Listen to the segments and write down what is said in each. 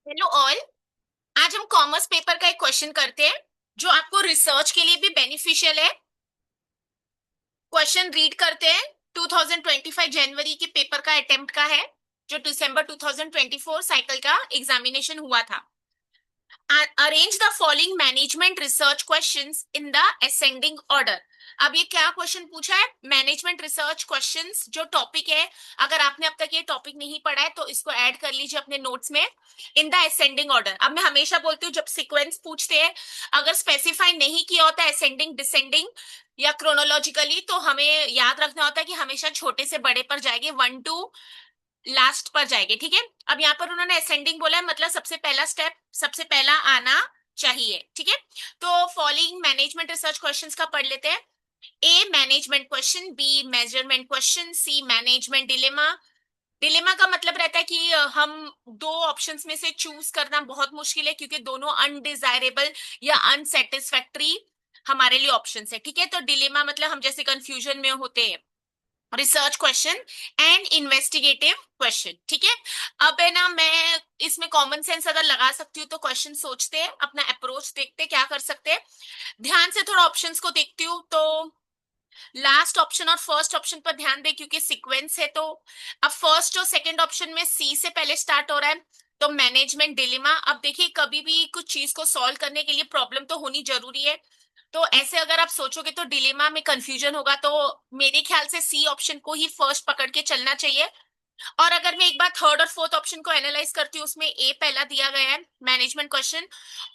Hello all. आज हम commerce paper का एक क्वेश्चन करते हैं जो आपको रिसर्च के लिए भी बेनिफिशियल है। क्वेश्चन रीड करते हैं। 2025 जनवरी के पेपर का अटेम्प्ट का है, जो दिसंबर 2024 साइकिल का एग्जामिनेशन हुआ था। Arrange the following management research questions in the ascending order. अब ये क्या क्वेश्चन पूछा है? मैनेजमेंट रिसर्च क्वेश्चंस जो टॉपिक है, अगर आपने अब तक ये टॉपिक नहीं पढ़ा है तो इसको ऐड कर लीजिए अपने नोट्स में। इन द असेंडिंग ऑर्डर, अब मैं हमेशा बोलती हूँ जब सीक्वेंस पूछते हैं, अगर स्पेसिफाई नहीं किया होता असेंडिंग डिसेंडिंग या क्रोनोलॉजिकली, तो हमें याद रखना होता है कि हमेशा छोटे से बड़े पर जाएंगे, वन टू लास्ट पर जाएंगे। ठीक है। अब यहाँ पर उन्होंने असेंडिंग बोला है, मतलब सबसे पहला स्टेप, सबसे पहला आना चाहिए। ठीक है। तो फॉलोइंग मैनेजमेंट रिसर्च क्वेश्चंस का पढ़ लेते हैं। A management question, B measurement question, C management dilemma. Dilemma का मतलब रहता है कि हम दो ऑप्शंस में से चूज करना बहुत मुश्किल है, क्योंकि दोनों अनडिजायरेबल या अनसेटिस्फैक्टरी हमारे लिए ऑप्शंस है। ठीक है। तो डिलेमा मतलब हम जैसे कंफ्यूजन में होते हैं। Research question and investigative question. ठीक है। अब है ना, मैं इसमें कॉमन सेंस अगर लगा सकती हूँ तो क्वेश्चन सोचते हैं, अपना अप्रोच देखते हैं क्या कर सकते हैं। ध्यान से थोड़ा ऑप्शंस को देखती हूँ तो लास्ट ऑप्शन और फर्स्ट ऑप्शन पर ध्यान दे, क्योंकि सीक्वेंस है। तो अब फर्स्ट और सेकंड ऑप्शन में सी से पहले स्टार्ट हो रहा है, तो मैनेजमेंट डिलेमा। अब देखिए, कभी भी कुछ चीज को सॉल्व करने के लिए प्रॉब्लम तो होनी जरूरी है। तो ऐसे अगर आप सोचोगे तो डिलेमा में कंफ्यूजन होगा, तो मेरे ख्याल से सी ऑप्शन को ही फर्स्ट पकड़ के चलना चाहिए। और अगर मैं एक बार थर्ड और फोर्थ ऑप्शन को एनालाइज करती हूँ, उसमें ए पहला दिया गया है मैनेजमेंट क्वेश्चन,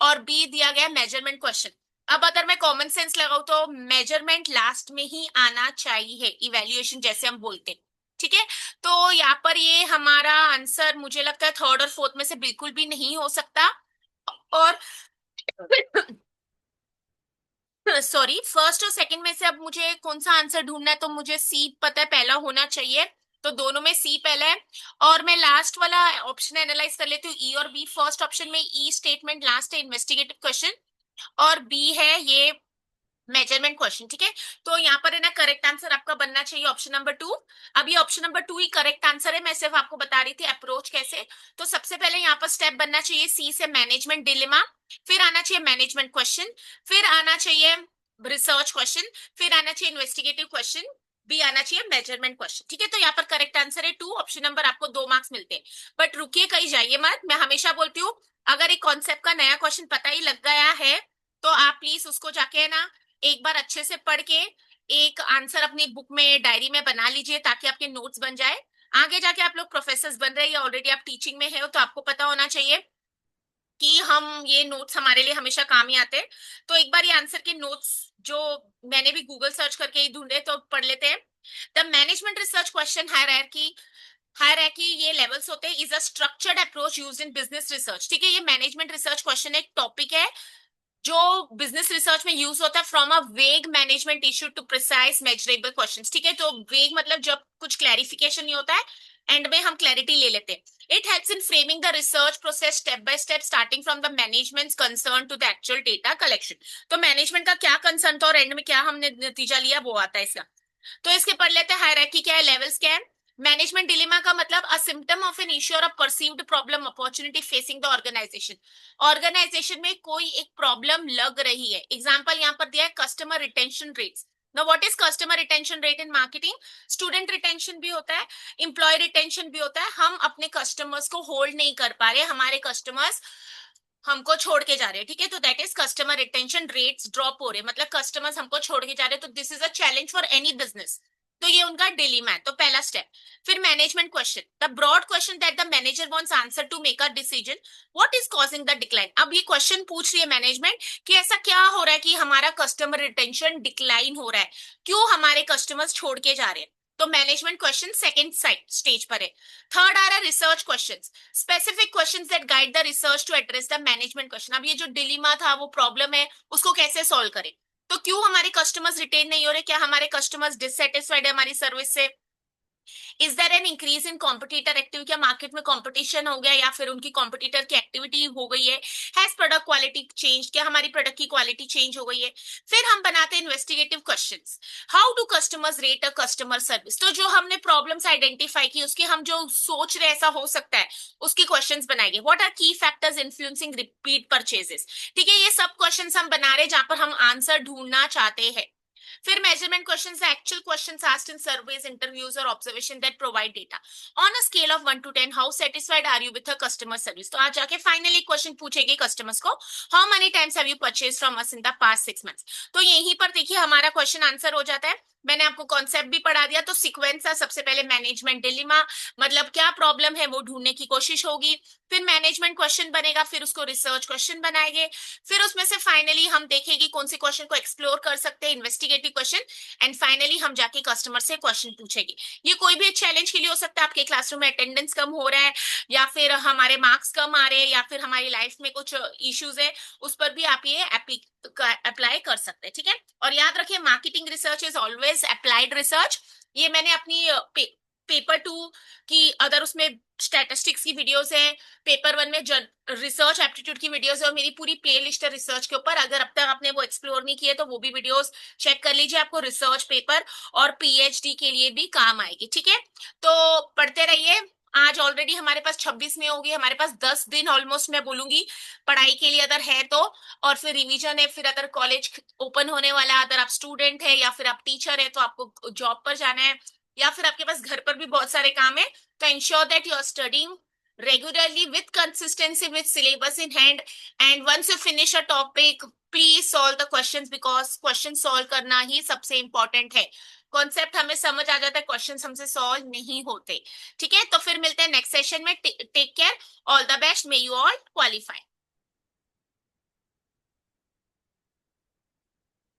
और बी दिया गया है मेजरमेंट क्वेश्चन। अब अगर मैं कॉमन सेंस लगाऊं तो मेजरमेंट लास्ट में ही आना चाहिए, इवेल्युएशन जैसे हम बोलते हैं। ठीक है। तो यहाँ पर ये हमारा आंसर मुझे लगता है थर्ड और फोर्थ में से बिल्कुल भी नहीं हो सकता। और सॉरी, फर्स्ट और सेकंड में से अब मुझे कौन सा आंसर ढूंढना है, तो मुझे सी पता है पहला होना चाहिए। तो दोनों में सी पहला है। और मैं लास्ट वाला ऑप्शन एनालाइज कर लेती हूँ, ई और बी। फर्स्ट ऑप्शन में ई स्टेटमेंट लास्ट है, इन्वेस्टिगेटिव क्वेश्चन, और बी है ये मेजरमेंट क्वेश्चन। ठीक है। तो यहाँ पर है ना, करेक्ट आंसर आपका बनना चाहिए ऑप्शन नंबर टू। अब ये ऑप्शन नंबर टू ही करेक्ट आंसर है, मैं सिर्फ आपको बता रही थी अप्रोच कैसे। तो सबसे पहले यहाँ पर स्टेप बनना चाहिए सी से मैनेजमेंट डिलेमा, फिर आना चाहिए मैनेजमेंट क्वेश्चन, फिर आना चाहिए रिसर्च क्वेश्चन, फिर आना चाहिए इन्वेस्टिगेटिव क्वेश्चन, बी आना चाहिए मेजरमेंट क्वेश्चन। ठीक है। तो यहाँ पर करेक्ट आंसर है टू, ऑप्शन नंबर। आपको 2 मार्क्स मिलते हैं। बट रुकिए, कहीं जाइए मत। मैं हमेशा बोलती हूँ, अगर एक कॉन्सेप्ट का नया क्वेश्चन पता ही लग गया है तो आप प्लीज उसको जाके है ना एक बार अच्छे से पढ़ के एक आंसर अपनी बुक में डायरी में बना लीजिए, ताकि आपके नोट्स बन जाए। आगे जाके आप लोग प्रोफेसर बन रहे हैं या ऑलरेडी आप टीचिंग में है, तो आपको पता होना चाहिए कि हम ये नोट्स हमारे लिए हमेशा काम ही आते हैं। तो एक बार ये आंसर के नोट्स जो मैंने भी गूगल सर्च करके ही ढूंढे, तो पढ़ लेते हैं। The management research question hierarchy, hierarchy ये लेवल्स होते हैं, is a structured approach used in business research. ठीक है। ये मैनेजमेंट रिसर्च क्वेश्चन एक टॉपिक है जो बिजनेस रिसर्च में यूज होता है, from a vague management issue to precise measurable questions. ठीक है। तो वेग मतलब जब कुछ क्लैरिफिकेशन नहीं होता है, एंड में हम क्लैरिटी ले लेते हैं। It helps in framing the research process step by step, starting from the management concern to the actual data collection. तो मैनेजमेंट का क्या कंसर्न था और एंड में क्या हमने नतीजा लिया, वो आता है इसका। तो इसके पढ़ लेते हैं, हायरार्की क्या है, लेवल्स क्या है। मैनेजमेंट डिलेमा का मतलब a symptom of an issue और a perceived problem opportunity facing the organisation. Organisation में कोई एक प्रॉब्लम लग रही है। एग्जांपल यहाँ पर दिया है customer retention rates. Now what is customer retention rate in marketing? Student retention भी होता है, एम्प्लॉय रिटेंशन भी होता है। हम अपने कस्टमर्स को होल्ड नहीं कर पा रहे, हमारे कस्टमर्स हमको छोड़ के जा रहे हैं। ठीक है। तो that is customer retention rates drop हो रहे हैं, मतलब कस्टमर्स हमको छोड़ के जा रहे हैं। तो this is a challenge for any business. तो ये उनका डिलीमा है, तो पहला स्टेप। फिर management question, the broad question that the manager wants answer to make a decision, what is causing the decline. अब ये क्वेश्चन पूछ रही है मैनेजमेंट कि ऐसा क्या हो रहा है कि हमारा कस्टमर रिटेंशन डिक्लाइन हो रहा है, क्यों हमारे कस्टमर्स छोड़ के जा रहे हैं। तो management question second side stage पर है। थर्ड आ रहा है research questions, specific questions that guide the research to address the management question. अब ये जो डिलीमा था, वो प्रॉब्लम है, उसको कैसे सॉल्व करें। तो क्यों हमारे कस्टमर्स रिटेन नहीं हो रहे, क्या हमारे कस्टमर्स डिससेटिस्फाइड है हमारी सर्विस से, is there an increase in competitor activity, क्या मार्केट में कंपटीशन हो गया या फिर उनकी कॉम्पिटिटर की एक्टिविटी हो गई है। हैज प्रोडक्ट क्वालिटी चेंज, क्या हमारी प्रोडक्ट की क्वालिटी चेंज हो गई है। फिर हम बनाते हैं investigative questions. How do customers rate a customer service, तो जो हमने प्रॉब्लम्स आइडेंटिफाई की उसके हम जो सोच रहे ऐसा हो सकता है उसकी क्वेश्चंस बनाएंगे। व्हाट आर की फैक्टर्स इन्फ्लुएंसिंग रिपीट परचेजेस, ठीक है, ये सब क्वेश्चंस हम बना रहे हैं जहां पर हम आंसर ढूंढना चाहते हैं। फिर measurement questions, actual questions asked in surveys, interviews और observation that provide data. On a scale of 1 to 10 how satisfied are you with customer service, तो आज जाके फाइनली क्वेश्चन पूछेगी कस्टमर्स को, how many times have you purchase from us in the past 6 months। तो यहीं पर देखिए हमारा क्वेश्चन आंसर हो जाता है। मैंने आपको कॉन्सेप्ट भी पढ़ा दिया। तो सीक्वेंस है, सबसे पहले मैनेजमेंट डिलीमा, मतलब क्या प्रॉब्लम है वो ढूंढने की कोशिश होगी। फिर मैनेजमेंट क्वेश्चन बनेगा, फिर उसको रिसर्च क्वेश्चन बनाएंगे। फिर उसमें से फाइनली हम देखेंगे कौन से क्वेश्चन को एक्सप्लोर कर सकते हैं, इन्वेस्टिगेटिव क्वेश्चन। एंड फाइनली हम जाके कस्टमर से क्वेश्चन पूछेंगे। ये कोई भी चैलेंज के लिए हो सकता है, आपके क्लासरूम में अटेंडेंस कम हो रहा है या फिर हमारे मार्क्स कम आ रहे हैं या फिर हमारी लाइफ में कुछ इश्यूज है, उस पर भी आप ये अप्लाई कर सकते हैं, ठीक है। और याद रखिए marketing research is always applied research. ये मैंने अपनी पेपर 2 की, अगर उसमें स्टैटिस्टिक्स की वीडियोस है, पेपर 1 में रिसर्च एप्टीट्यूड की वीडियोस है, और मेरी पूरी प्ले लिस्ट है रिसर्च के ऊपर। अगर अब तक आपने वो एक्सप्लोर नहीं किए तो वो भी वीडियोस चेक कर लीजिए, आपको रिसर्च पेपर और पीएचडी के लिए भी काम आएगी, ठीक है। तो पढ़ते रहिए। आज ऑलरेडी हमारे पास 26 में होगी, हमारे पास 10 दिन ऑलमोस्ट मैं बोलूंगी पढ़ाई के लिए अगर है तो। और फिर रिवीजन है, फिर अगर कॉलेज ओपन होने वाला है, अगर आप स्टूडेंट है या फिर आप टीचर है तो आपको जॉब पर जाना है, या फिर आपके पास घर पर भी बहुत सारे काम है, तो ensure that you are studying regularly with consistency with syllabus in hand, and once you finish a topic please solve the questions because question solve करना ही सबसे important है। कॉन्सेप्ट हमें समझ आ जाता है, क्वेश्चंस हमसे सॉल्व नहीं होते, ठीक है। तो फिर मिलते हैं नेक्स्ट सेशन में। Take care, all the best, may you all qualify.